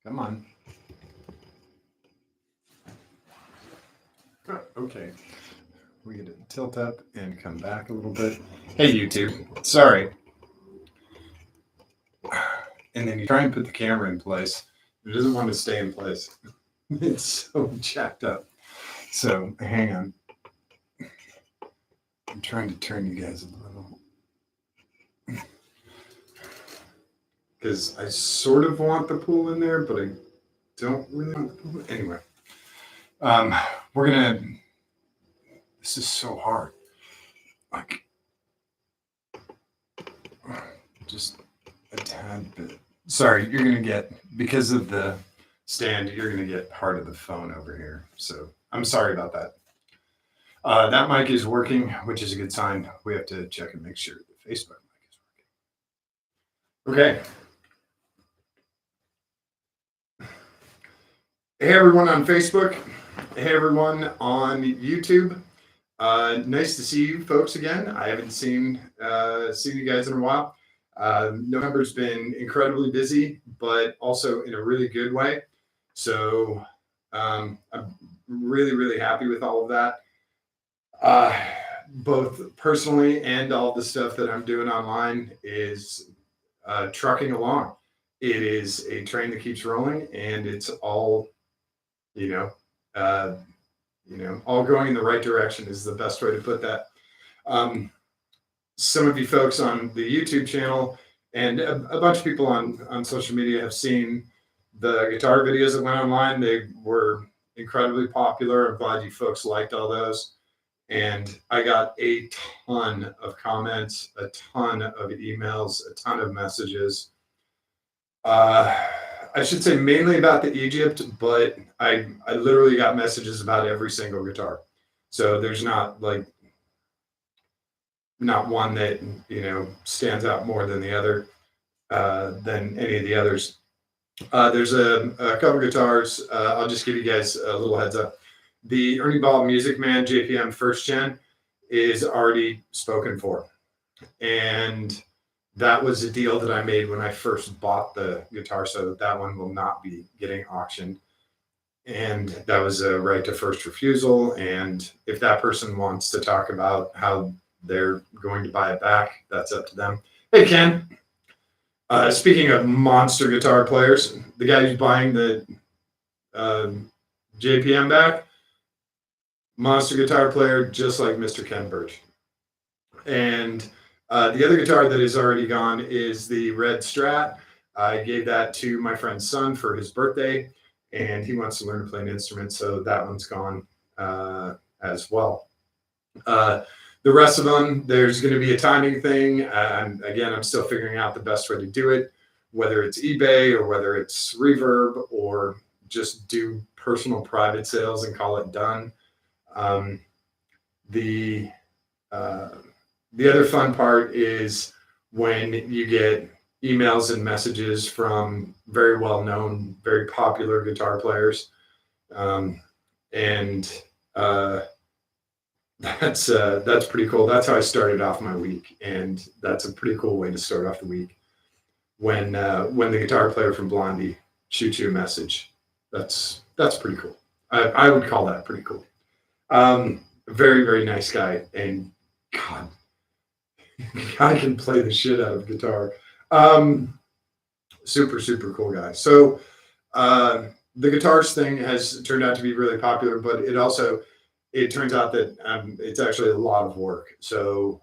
Come on. Okay. We get to tilt up and come back a little bit. Hey, YouTube. Sorry. And then you try and put the camera in place. It doesn't want to stay in place. It's so jacked up. So hang on. I'm trying to turn you guys a little. Because I sort of want the pool in there, but I don't really want the pool. Anyway. We're gonna. This is so hard. Like, just a tad bit. Sorry, you're gonna get, because of the stand, you're gonna get part of the phone over here. So I'm sorry about that. That mic is working, which is a good sign. We have to check and make sure the Facebook mic is working. Okay. Hey everyone on Facebook. Hey everyone on YouTube. Nice to see you folks again. I haven't seen you guys in a while. November's been incredibly busy, but also in a really good way. So I'm really, really happy with all of that. Both personally and all the stuff that I'm doing online is trucking along. It is a train that keeps rolling, and it's all, all going in the right direction is the best way to put that. Some of you folks on the YouTube channel and a bunch of people on social media have seen the guitar videos that went online. They were incredibly popular. I'm glad you folks liked all those. And I got a ton of comments, a ton of emails, a ton of messages. I should say mainly about the Egypt, but I literally got messages about every single guitar. So there's not one that, stands out more than the other, than any of the others. There's a couple guitars. I'll just give you guys a little heads up. The Ernie Ball Music Man JPM First Gen is already spoken for. And that was a deal that I made when I first bought the guitar, so that one will not be getting auctioned. And that was a right to first refusal. And if that person wants to talk about how they're going to buy it back, that's up to them. Hey, Ken. Speaking of monster guitar players, the guy who's buying the JPM back, monster guitar player, just like Mr. Ken Birch. And the other guitar that is already gone is the Red Strat. I gave that to my friend's son for his birthday, and he wants to learn to play an instrument, so that one's gone as well. The rest of them, there's going to be a timing thing. Again, I'm still figuring out the best way to do it, whether it's eBay or whether it's Reverb or just do personal private sales and call it done. The other fun part is when you get emails and messages from very well-known, very popular guitar players. That's pretty cool. That's how I started off my week, and that's a pretty cool way to start off the week. When the guitar player from Blondie shoots you a message, that's pretty cool. I would call that pretty cool. Very, very nice guy, and God, I can play the shit out of guitar. Super, super cool guy. So the guitars thing has turned out to be really popular, but it turns out that it's actually a lot of work. So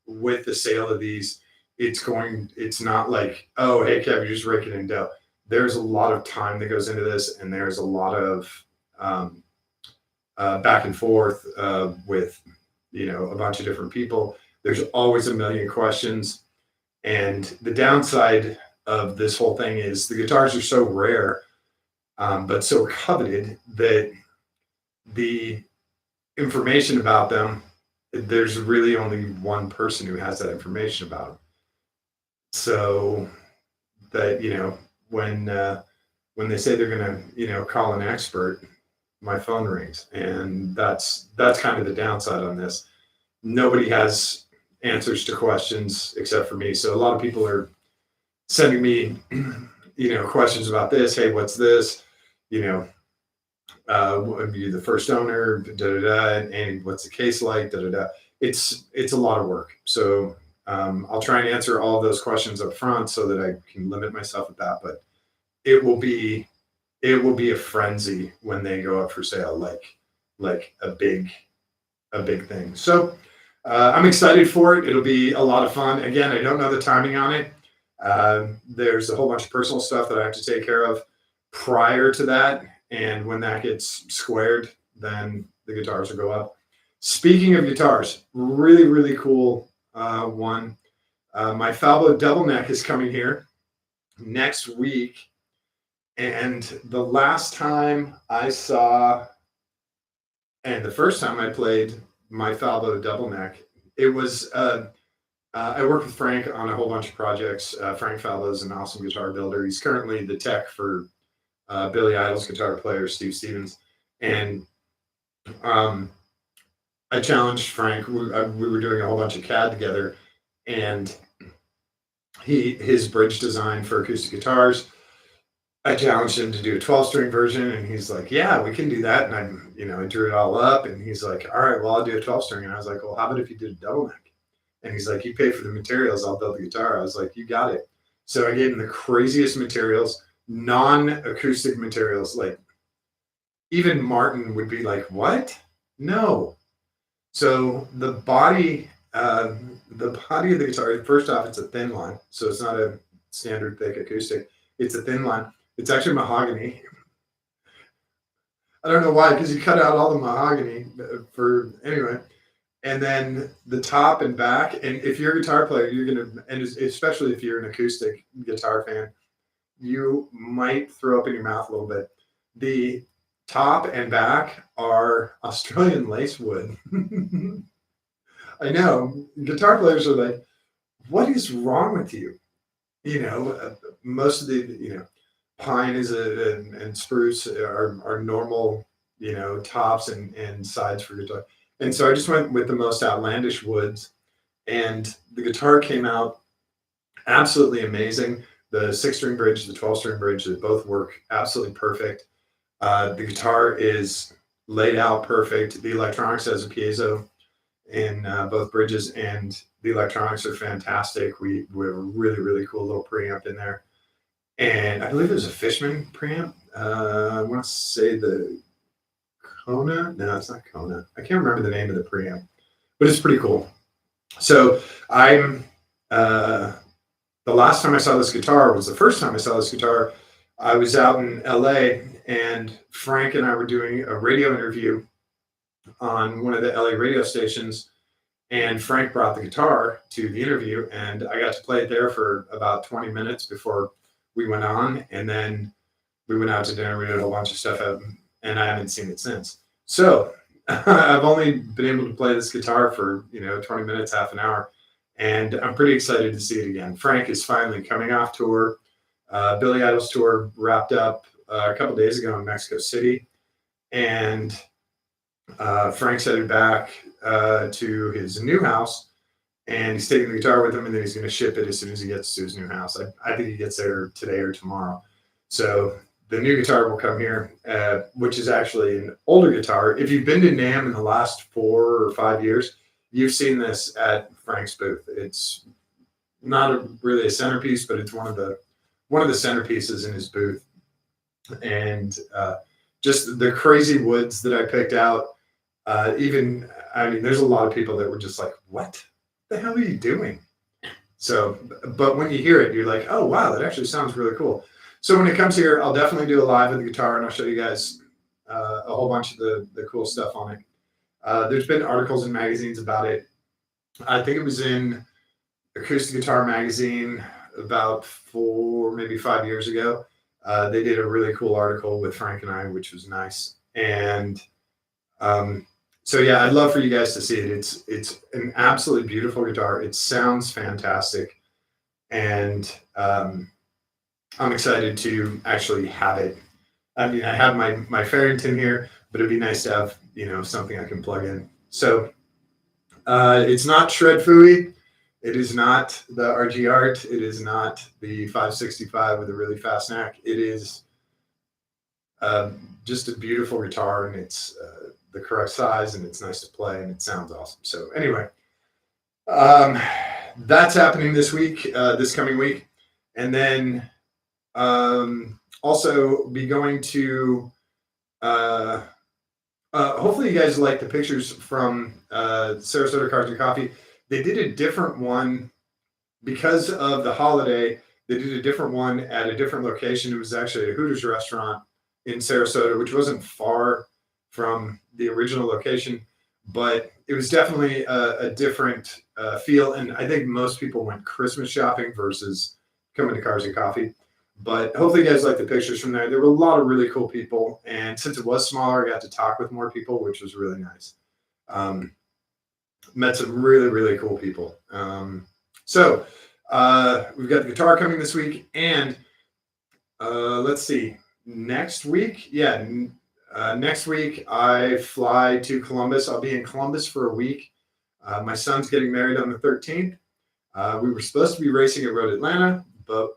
with the sale of these, it's not like, oh, hey, Kev, you're just raking in dough. There's a lot of time that goes into this, and there's a lot of back and forth with, a bunch of different people. There's always a million questions. And the downside of this whole thing is the guitars are so rare, but so coveted that the information about them, there's really only one person who has that information about them. So that, when they say they're going to, call an expert, my phone rings. And that's kind of the downside on this. Nobody has answers to questions except for me. So a lot of people are sending me questions about this. Hey, what's this? You know, you're the first owner, da da da, and what's the case like, da da da. It's a lot of work. So I'll try and answer all of those questions up front so that I can limit myself at that. But it will be a frenzy when they go up for sale, like a big thing. So I'm excited for it. It'll be a lot of fun. Again, I don't know the timing on it. There's a whole bunch of personal stuff that I have to take care of prior to that. And when that gets squared, then the guitars will go up. Speaking of guitars, really, really cool one. My Falbo Double Neck is coming here next week. And the last time I saw, and the first time I played my Falbo Double Neck, it was, I worked with Frank on a whole bunch of projects. Frank Falbo is an awesome guitar builder. He's currently the tech for Billy Idol's guitar player, Steve Stevens. And I challenged Frank. We were doing a whole bunch of CAD together, and his bridge design for acoustic guitars, I challenged him to do a 12-string version, and he's like, yeah, we can do that. And I drew it all up, and he's like, all right, well, I'll do a 12-string. And I was like, well, how about if you did a double neck? And he's like, you pay for the materials, I'll build the guitar. I was like, you got it. So I gave him the craziest materials, non-acoustic materials. Like even Martin would be like, what? No. So the body of the guitar, first off, it's a thin line. So it's not a standard thick acoustic. It's a thin line. It's actually mahogany. I don't know why, because you cut out all the mahogany anyway. And then the top and back. And if you're a guitar player, you're going to, and especially if you're an acoustic guitar fan, you might throw up in your mouth a little bit. The top and back are Australian lace wood. I know. Guitar players are like, what is wrong with you? Most of the, pine and spruce are normal, tops and sides for guitar. And so I just went with the most outlandish woods, and the guitar came out absolutely amazing. The 6-string bridge, the 12-string bridge, they both work absolutely perfect. The guitar is laid out perfect. The electronics has a piezo in both bridges, and the electronics are fantastic. We have a really, really cool little preamp in there. And I believe it was a Fishman preamp. I want to say the Kona. No, it's not Kona. I can't remember the name of the preamp, but it's pretty cool. So the last time I saw this guitar was the first time I saw this guitar. I was out in LA, and Frank and I were doing a radio interview on one of the LA radio stations, and Frank brought the guitar to the interview, and I got to play it there for about 20 minutes before we went on, and then we went out to dinner. We did a whole bunch of stuff out, and I haven't seen it since. So I've only been able to play this guitar for 20 minutes, half an hour, and I'm pretty excited to see it again. Frank is finally coming off tour. Billy Idol's tour wrapped up a couple days ago in Mexico City, and Frank's headed back to his new house, and he's taking the guitar with him, and then he's going to ship it as soon as he gets to his new house. I think he gets there today or tomorrow. So the new guitar will come here, which is actually an older guitar. If you've been to NAMM in the last 4 or 5 years, you've seen this at Frank's booth. It's not really a centerpiece, but it's one of the centerpieces in his booth. And just the crazy woods that I picked out. There's a lot of people that were just like, what the hell are you doing? So, but when you hear it, you're like, oh, wow, that actually sounds really cool. So when it comes here, I'll definitely do a live with the guitar, and I'll show you guys a whole bunch of the cool stuff on it. There's been articles in magazines about it. I think it was in Acoustic Guitar Magazine about 4, maybe 5 years ago. They did a really cool article with Frank and I, which was nice. And so yeah, I'd love for you guys to see it. It's an absolutely beautiful guitar. It sounds fantastic, and I'm excited to actually have it. I mean, I have my Farrington here, but it'd be nice to have something I can plug in. So it's not shred fooey. It is not the RG Art. It is not the 565 with a really fast neck. It is just a beautiful guitar, and it's the correct size, and it's nice to play, and it sounds awesome. So anyway, um, that's happening this week, this coming week, and then also be going to. Hopefully, you guys like the pictures from Sarasota Cars and Coffee. They did a different one because of the holiday. They did a different one at a different location. It was actually a Hooters restaurant in Sarasota, which wasn't far from the original location, but it was definitely a different feel. And I think most people went Christmas shopping versus coming to Cars and Coffee. But hopefully, you guys like the pictures from there. There were a lot of really cool people, and since it was smaller, I got to talk with more people, which was really nice. Met some really, really cool people. So we've got the guitar coming this week, and let's see. Next week, next week I fly to Columbus. I'll be in Columbus for a week. My son's getting married on the 13th. We were supposed to be racing at Road Atlanta, but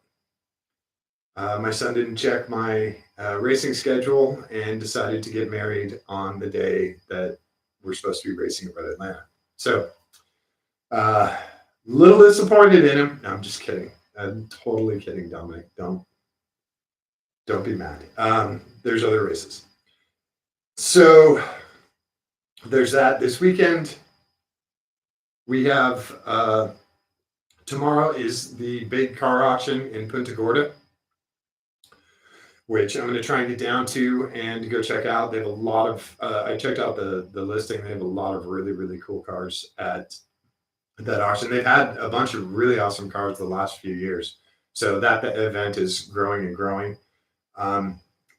my son didn't check my racing schedule and decided to get married on the day that we're supposed to be racing at Road Atlanta. So, little disappointed in him. No, I'm just kidding. I'm totally kidding, Dominic. Don't be mad. There's other races. So there's that. This weekend we have tomorrow is the big car auction in Punta Gorda, which I'm going to try and get down to and go check out. They have a lot of, I checked out the listing. They have a lot of really, really cool cars at that auction. They've had a bunch of really awesome cars the last few years. So that event is growing and growing. And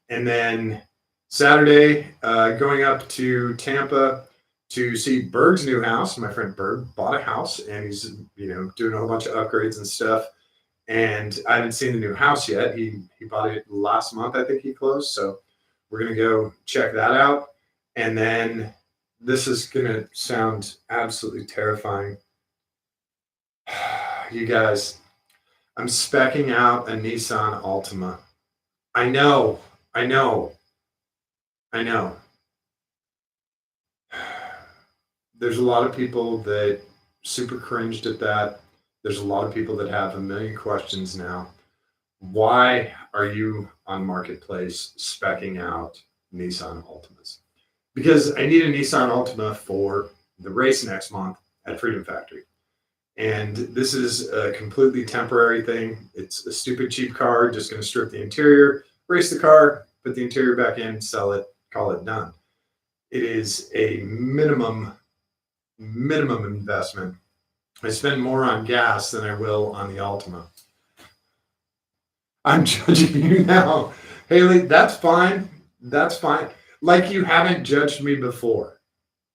then Saturday, going up to Tampa to see Berg's new house. My friend Berg bought a house, and he's, doing a whole bunch of upgrades and stuff. And I haven't seen the new house yet. He bought it last month, I think he closed. So we're going to go check that out. And then this is going to sound absolutely terrifying. You guys, I'm speccing out a Nissan Altima. I know. There's a lot of people that super cringed at that. There's a lot of people that have a million questions now. Why are you on Marketplace speccing out Nissan Altimas? Because I need a Nissan Altima for the race next month at Freedom Factory. And this is a completely temporary thing. It's a stupid cheap car, just going to strip the interior, race the car, put the interior back in, sell it, call it done. It is a minimum investment. I spend more on gas than I will on the Altima. I'm judging you now. Haley, that's fine. Like you haven't judged me before.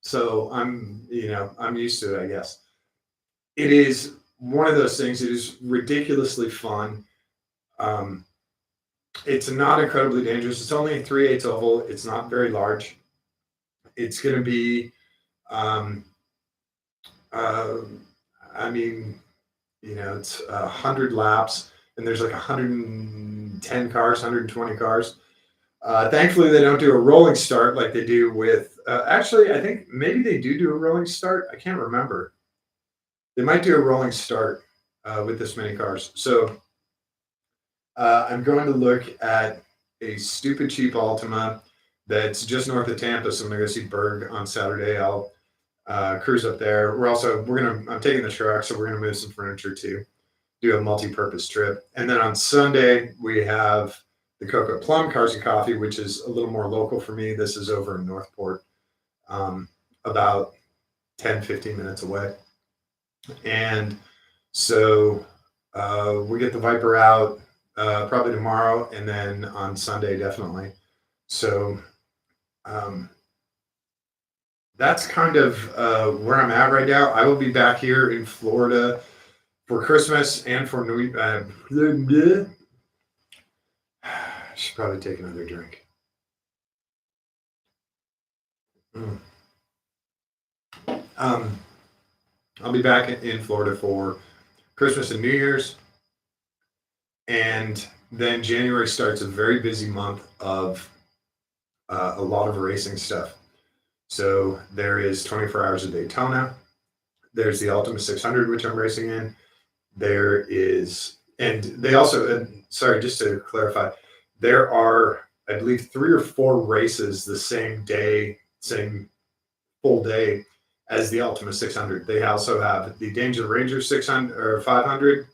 So I'm used to it, I guess. It is one of those things. It is ridiculously fun. It's not incredibly dangerous. It's only a 3/8 oval. It's not very large. It's going to be, it's 100 laps, and there's like 110 cars, 120 cars. Thankfully, they don't do a rolling start like they do with, actually, I think maybe they do a rolling start. I can't remember. They might do a rolling start with this many cars. So I'm going to look at a stupid cheap Altima that's just north of Tampa. So I'm going to go see Berg on Saturday. I'll cruise up there. I'm taking the truck, so we're going to move some furniture too, do a multi-purpose trip. And then on Sunday, we have the Cocoa Plum Cars and Coffee, which is a little more local for me. This is over in Northport, about 10, 15 minutes away. And so we get the Viper out probably tomorrow, and then on Sunday, definitely. So that's kind of where I'm at right now. I will be back here in Florida for Christmas and for New Year. I should probably take another drink. I'll be back in Florida for Christmas and New Year's, and then January starts a very busy month of a lot of racing stuff. So there is 24 Hours of Daytona. There's the Ultima 600, which I'm racing in. There is, and they also, sorry, just to clarify, there are, I believe, 3 or 4 races the same day, same full day as the Ultima 600. They also have the Danger Ranger 600 or 500,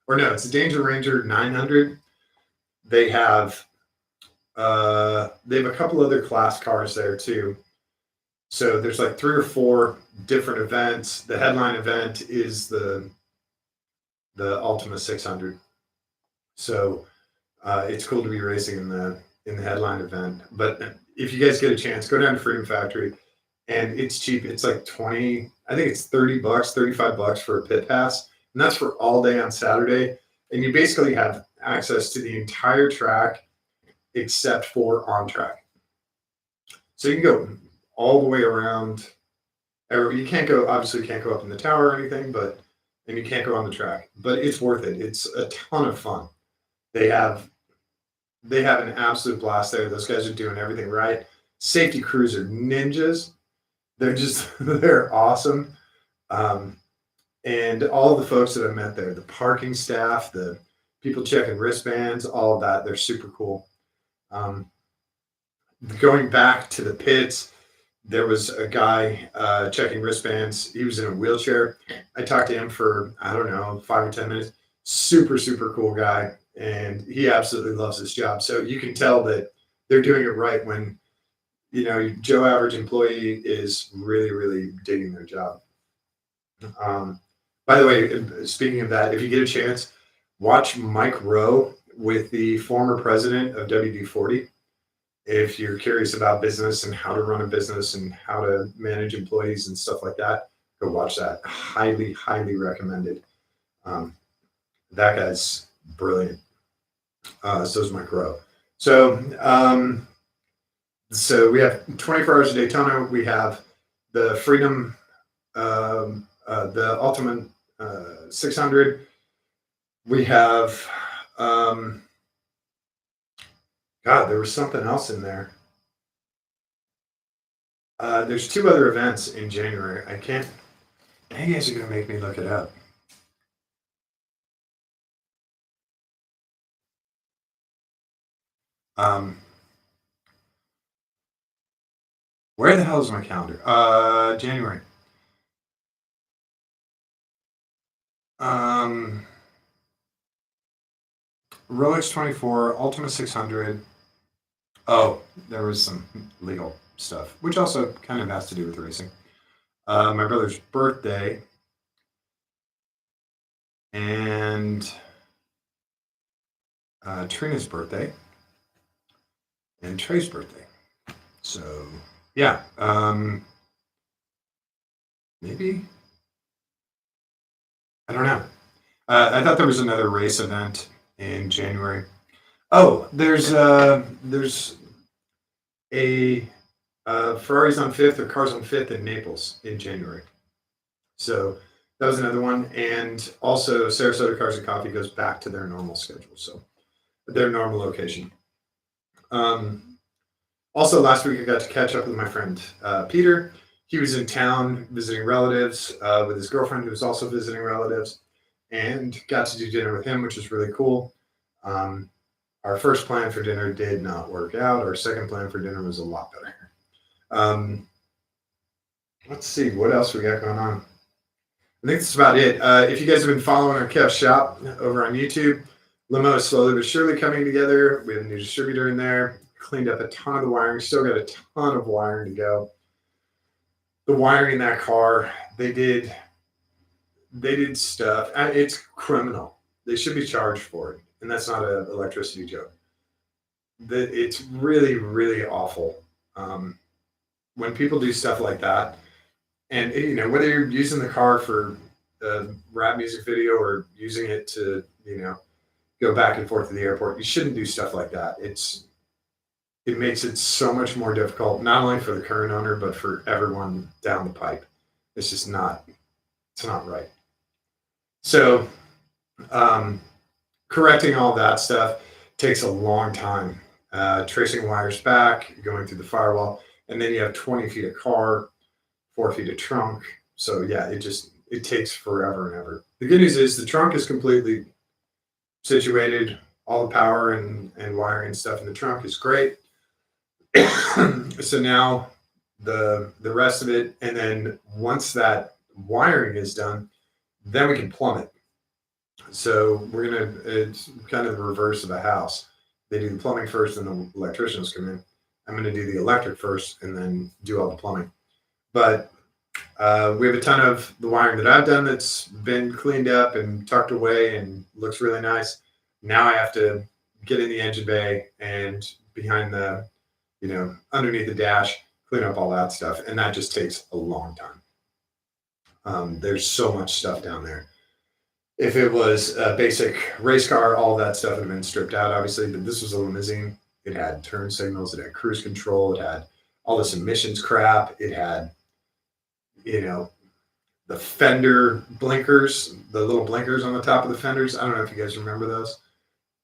or no, it's the Danger Ranger 900. They have a couple other class cars there too. So there's like 3 or 4 different events. The headline event is the Ultima 600. So it's cool to be racing in the headline event. But if you guys get a chance, go down to Freedom Factory, and it's cheap. It's like 20, I think it's $30, $35 for a pit pass, and that's for all day on Saturday. And you basically have access to the entire track except for on track. So you can go all the way around. You can't go, obviously, you can't go up in the tower or anything, and you can't go on the track, but it's worth it. It's a ton of fun. They have an absolute blast there. Those guys are doing everything right. Safety crews are ninjas. They're awesome. And all the folks that I met there, the parking staff, the people checking wristbands, all of that, they're super cool. Going back to the pits, there was a guy checking wristbands. He was in a wheelchair. I talked to him for, I don't know, 5 or 10 minutes. Super, super cool guy. And he absolutely loves his job. So you can tell that they're doing it right when, Joe average employee is really, really digging their job. By the way, speaking of that, if you get a chance, watch Mike Rowe with the former president of WD-40. If you're curious about business and how to run a business and how to manage employees and stuff like that, go watch that. Highly, highly recommended. That guy's brilliant. So is Mike Rowe. So we have 24 Hours of Daytona. We have the Freedom, the Ultimate 600. We have, there was something else in there. There's 2 other events in January. I can't, you guys are going to make me look it up. Where the hell is my calendar? January. Rolex 24, Ultima 600. Oh, there was some legal stuff, which also kind of has to do with racing. My brother's birthday, and Trina's birthday, and Trey's birthday. So, yeah, maybe, I don't know. I thought there was another race event in January. Oh, there's a Ferraris on 5th or Cars on 5th in Naples in January. So that was another one. And also Sarasota Cars and Coffee goes back to their normal schedule. So their normal location. Also last week I got to catch up with my friend Peter. He was in town visiting relatives with his girlfriend who was also visiting relatives, and got to do dinner with him, which was really cool. Our first plan for dinner did not work out. Our second plan for dinner was a lot better. Let's see, what else we got going on? I think that's about it. If you guys have been following our Kev Shop over on YouTube, Limo is slowly but surely coming together. We have a new distributor in there. Cleaned up a ton of the wiring. Still got a ton of wiring to go. The wiring in that car, they did stuff. It's criminal. They should be charged for it. And that's not an electricity joke. It's really, really awful when people do stuff like that. And whether you're using the car for a rap music video or using it to go back and forth to the airport, you shouldn't do stuff like that. It makes it so much more difficult, not only for the current owner but for everyone down the pipe. It's just not It's not right. So um, correcting all that stuff takes a long time. Tracing wires back, going through the firewall, and then you have 20 feet of car, 4 feet of trunk. So yeah, it takes forever and ever. The good news is the trunk is completely situated. All the power and wiring stuff in the trunk is great. So now the rest of it, and then once that wiring is done, then we can plumb it. So it's kind of the reverse of a house. They do the plumbing first, and the electricians come in. I'm gonna do the electric first, and then do all the plumbing. But we have a ton of the wiring that I've done that's been cleaned up and tucked away and looks really nice. Now I have to get in the engine bay and behind the, underneath the dash, clean up all that stuff. And that just takes a long time. There's so much stuff down there. If it was a basic race car, all that stuff had been stripped out, obviously, but this was a limousine. It had turn signals, it had cruise control, it had all this emissions crap, it had, the fender blinkers, the little blinkers on the top of the fenders. I don't know if you guys remember those.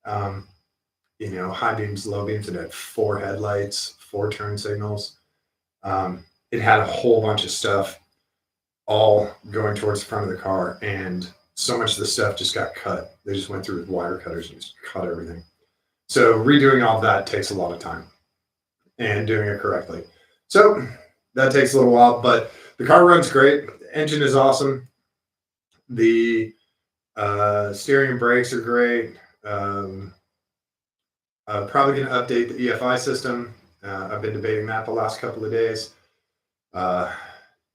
Um, High beams, low beams. It had 4 headlights, 4 turn signals. It had a whole bunch of stuff all going towards the front of the car, and so much of the stuff just got cut. They just went through with wire cutters and just cut everything. So redoing all of that takes a lot of time, and doing it correctly. So that takes a little while, but the car runs great. The engine is awesome. The steering and brakes are great. I'm probably going to update the EFI system. I've been debating that the last couple of days.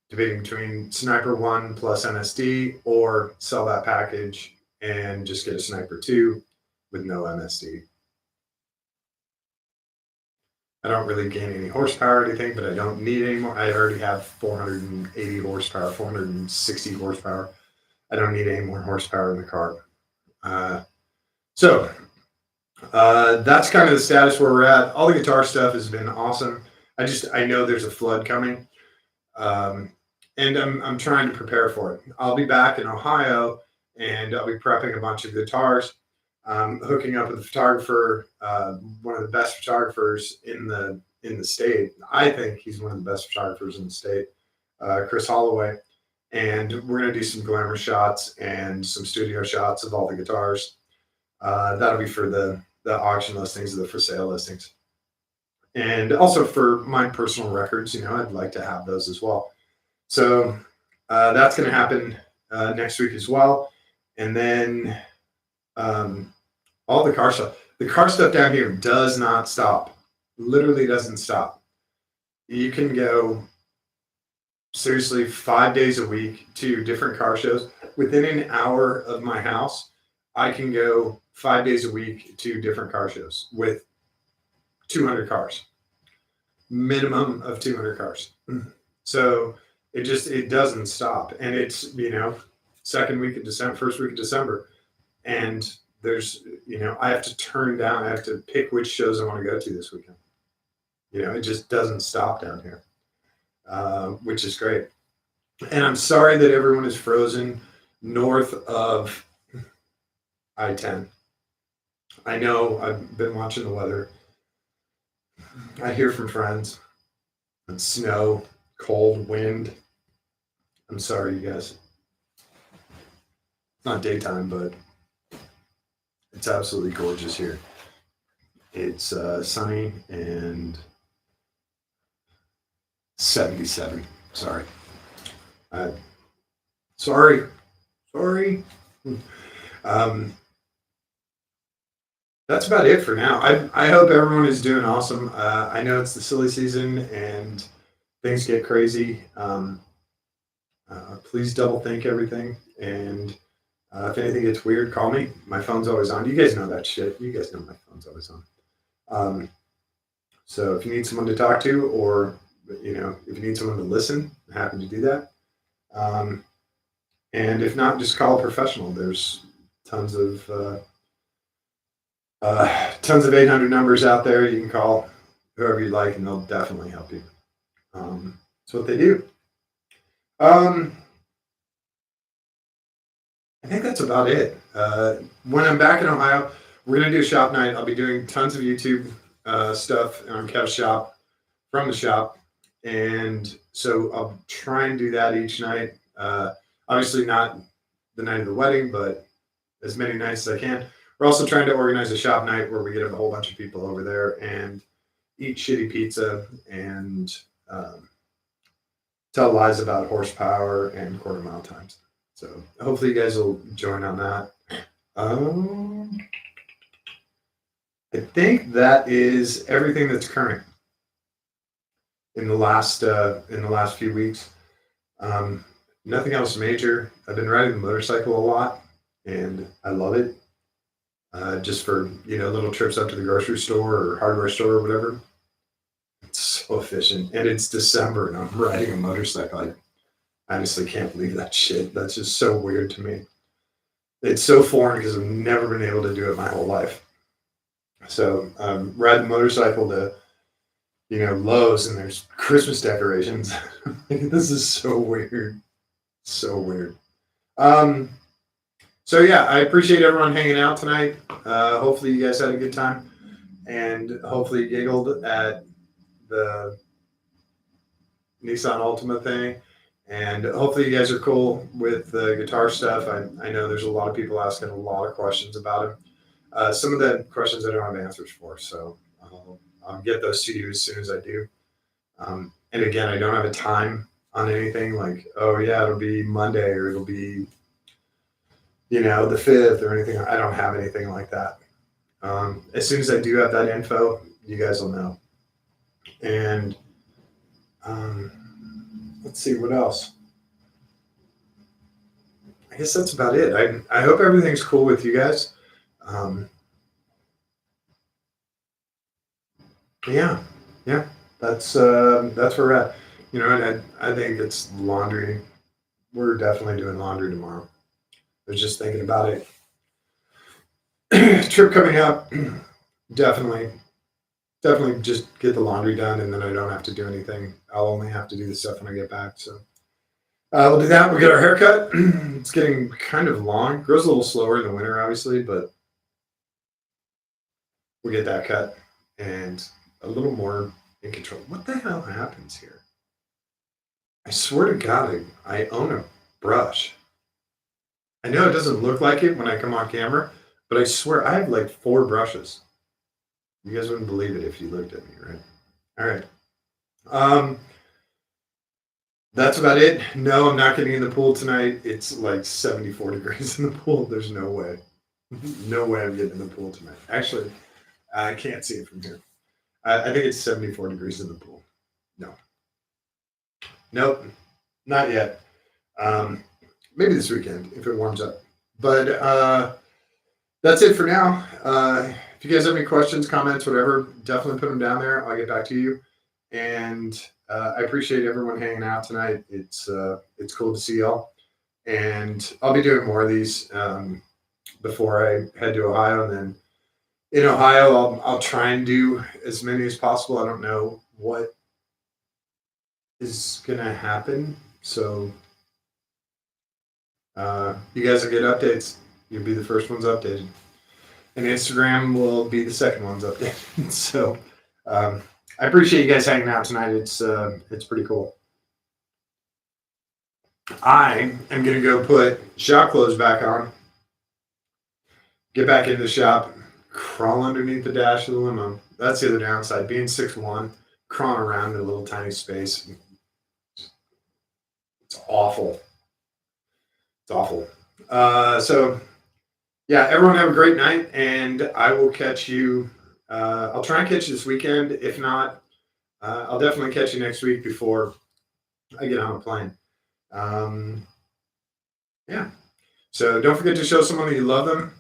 Debating between Sniper 1 plus MSD or sell that package and just get a Sniper 2 with no MSD. I don't really gain any horsepower or anything, but I don't need any more. I already have 480 horsepower, 460 horsepower. I don't need any more horsepower in the car. So that's kind of the status where we're at. All the guitar stuff has been awesome. I know there's a flood coming. And I'm trying to prepare for it. I'll be back in Ohio, and I'll be prepping a bunch of guitars, hooking up with a photographer, one of the best photographers in the state. I think he's one of the best photographers in the state, Chris Holloway. And we're going to do some glamour shots and some studio shots of all the guitars. That'll be for the auction listings, the for sale listings. And also for my personal records, I'd like to have those as well. So that's going to happen next week as well. And then all the car stuff. The car stuff down here does not stop. Literally doesn't stop. You can go seriously 5 days a week to different car shows. Within an hour of my house, I can go 5 days a week to different car shows with 200 cars. Minimum of 200 cars. So it doesn't stop. And it's, second week of December, first week of December. And there's, I have to turn down, I have to pick which shows I want to go to this weekend. It just doesn't stop down here, which is great. And I'm sorry that everyone is frozen north of I-10. I know I've been watching the weather. I hear from friends. It's snow, cold, wind. I'm sorry, you guys. It's not daytime, but it's absolutely gorgeous here. It's sunny and 77. Sorry. Sorry. That's about it for now. I hope everyone is doing awesome. I know it's the silly season and things get crazy. Please double think everything. And if anything gets weird, call me. My phone's always on. You guys know that shit. You guys know my phone's always on. So if you need someone to talk to, or if you need someone to listen, I'm happy to do that. And if not, just call a professional. There's tons of 800 numbers out there. You can call whoever you like, and they'll definitely help you. That's what they do. I think that's about it. When I'm back in Ohio, we're gonna do a shop night. I'll be doing tons of YouTube stuff on Kev's shop from the shop, and so I'll try and do that each night. Obviously, not the night of the wedding, but as many nights as I can. We're also trying to organize a shop night where we get a whole bunch of people over there and eat shitty pizza and tell lies about horsepower and quarter mile times. So hopefully you guys will join on that. I think that is everything that's current in the last few weeks. Nothing else major. I've been riding the motorcycle a lot, and I love it. Just for little trips up to the grocery store or hardware store or whatever. It's so efficient, and it's December, and I'm riding a motorcycle. I honestly can't believe that shit. That's just so weird to me. It's so foreign because I've never been able to do it my whole life. So riding a motorcycle to Lowe's, and there's Christmas decorations. This is so weird. So weird. So yeah, I appreciate everyone hanging out tonight. Hopefully you guys had a good time, and hopefully you giggled at the Nissan Altima thing, and hopefully you guys are cool with the guitar stuff. I know there's a lot of people asking a lot of questions about it. Some of the questions I don't have answers for, so I'll get those to you as soon as I do. And again, I don't have a time on anything like, oh yeah, it'll be Monday or it'll be the 5th or anything. I don't have anything like that. As soon as I do have that info, you guys will know. And let's see what else. I guess that's about it. I hope everything's cool with you guys. Yeah, that's where we're at. And I think it's laundry. We're definitely doing laundry tomorrow. I was just thinking about it. Trip coming up, definitely just get the laundry done, and then I don't have to do anything. I'll only have to do the stuff when I get back. So we'll do that. We'll get our haircut. It's getting kind of long. Grows a little slower in the winter, obviously, but we'll get that cut and a little more in control. What the hell happens here? I swear to God, I own a brush. I know it doesn't look like it when I come on camera, but I swear I have like 4 brushes. You guys wouldn't believe it if you looked at me, right? All right. That's about it. No, I'm not getting in the pool tonight. It's like 74 degrees in the pool. There's no way. No way I'm getting in the pool tonight. Actually, I can't see it from here. I think it's 74 degrees in the pool. No. Nope. Not yet. Maybe this weekend if it warms up. But that's it for now. If you guys have any questions, comments, whatever, definitely put them down there. I'll get back to you. And I appreciate everyone hanging out tonight. It's cool to see y'all. And I'll be doing more of these before I head to Ohio. And then in Ohio, I'll try and do as many as possible. I don't know what is going to happen. So you guys will get updates. You'll be the first ones updated. And Instagram will be the second ones updated. So I appreciate you guys hanging out tonight. It's pretty cool. I am going to go put shop clothes back on, get back into the shop, crawl underneath the dash of the limo. That's the other downside. Being 6'1", crawling around in a little tiny space. It's awful. It's awful. So, yeah, everyone have a great night, and I will catch you. I'll try and catch you this weekend. If not, I'll definitely catch you next week before I get on a plane. Yeah. So don't forget to show someone that you love them.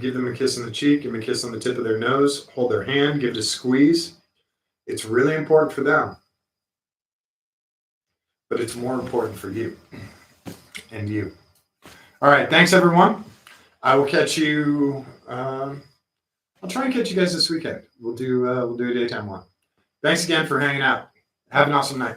Give them a kiss on the cheek, give them a kiss on the tip of their nose, hold their hand, give it a squeeze. It's really important for them. But it's more important for you and you. All right. Thanks, everyone. I will catch you. I'll try and catch you guys this weekend. We'll do a daytime one. Thanks again for hanging out. Have an awesome night.